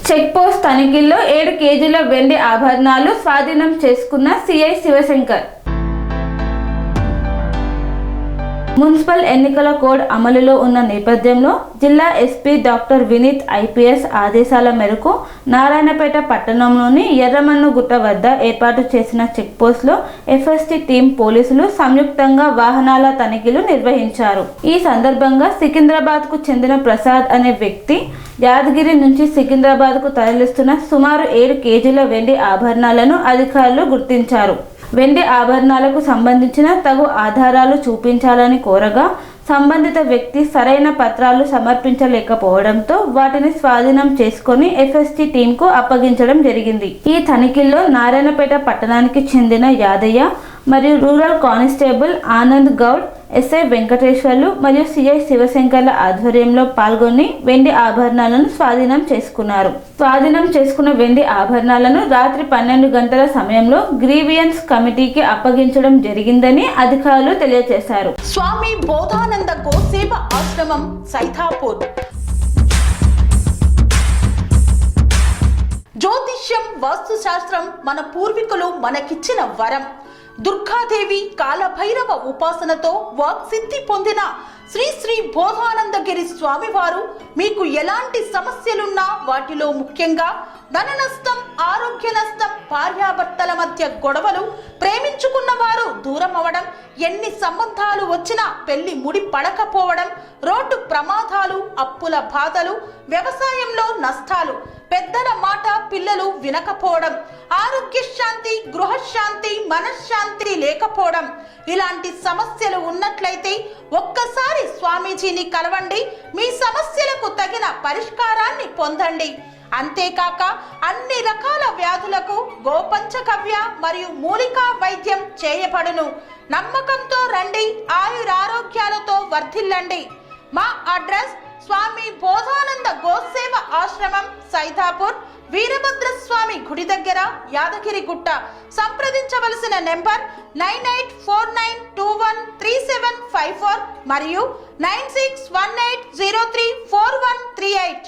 Check post తనిఖీల్లో 7 కేజీల వెండి ఆభరణాలు స్వాధీనం చేసుకున్న సిఐ శివశంకర్. మున్సిపల్ ఎన్నికల కోడ్ అమలులో ఉన్న నేపథ్యంలో జిల్లా ఎస్పీ డాక్టర్ వినీత్ ఐపీఎస్ ఆదేశాల మేరకు నారాయణపేట పట్టణంలోని ఎర్రమన్నుగుట్ట వద్ద ఏర్పాటు చేసిన చెక్పోస్ట్లో ఎఫ్ఎస్టీ టీం పోలీసులు సంయుక్తంగా వాహనాల తనిఖీలు నిర్వహించారు. ఈ సందర్భంగా సికింద్రాబాద్కు చెందిన ప్రసాద్ అనే వ్యక్తి యాదగిరి నుంచి సికింద్రాబాద్కు తరలిస్తున్న సుమారు 7 కేజీల వెండి ఆభరణాలను అధికారులు గుర్తించారు. వెండి ఆభరణాలకు సంబంధించిన తగు ఆధారాలు చూపించాలని కోరగా సంబంధిత వ్యక్తి సరైన పత్రాలు సమర్పించలేకపోవడంతో వాటిని స్వాధీనం చేసుకొని ఎఫ్ఎస్టీ టీంకు అప్పగించడం జరిగింది. ఈ తనిఖీల్లో నారాయణపేట పట్టణానికి చెందిన యాదయ్య మరియు rural constable Anand Goud, SI Venkateswarlu మరియు సిఐ శివశంకర్ల ఆధ్వర్యంలో పాల్గొని వెండి ఆభరణాలను స్వాధీనం చేసుకున్నారు. స్వాధీనం చేసుకున్న వెండి ఆభరణాలను రాత్రి 12 గంటల సమయంలో గ్రీవియన్స్ కమిటీకి అప్పగించడం జరిగిందని అధికారులు తెలియజేశారు. స్వామి బోధానంద గోసేవ ఆశ్రమం సైథాపూర్. జ్యోతిష్యం, వాస్తుశాస్త్రం మన పూర్వీకులు మనకిచ్చిన వరం. దుర్గాదేవి, కాలభైరవ ఉపాసనతో వాక్సిద్ధి పొందిన శ్రీ శ్రీ బోధానందగిరి స్వామివారు మీకు ఎలాంటి సమస్యలున్నా, వాటిలో ముఖ్యంగా ధన నష్టం, ఆరోగ్య నష్టం, భార్యాభర్తల మధ్య గొడవలు, ప్రేమించుకున్న వారు దూరం అవడం, ఎన్ని సంబంధాలు వచ్చినా పెళ్లి ముడి పడకపోవడం, రోడ్డు ప్రమాదాలు, అప్పుల బాధలు, వ్యవసాయంలో నష్టాలు, పెద్దల మాట పిల్లలు వినకపోవడం, ఆరోగ్య శాంతి, గృహశాంతి, మనశ్శాంతి లేకపోవడం, ఇలాంటి సమస్యలు ఉన్నట్లయితే ఒక్కసారి స్వామీజీని కలవండి. మీ సమస్యలకు తగిన పరిష్కారాన్ని పొందండి. అంతేకాక అన్ని రకాల వ్యాధులకు గోపంచగవ్య మరియు మూలికా వైద్యం చేయబడును. నమ్మకంతో రండి, ఆయురారోగ్యాలతో వర్ధిల్లండి. మా అడ్రస్ స్వామి బోధానంద గోసేవ ఆశ్రమం, సైథాపూర్, వీరభద్రస్వామి గుడి దగ్గర, యాదగిరిగుట్ట. సంప్రదించవలసిన నెంబర్ 9849213754 మరియు 9618034138.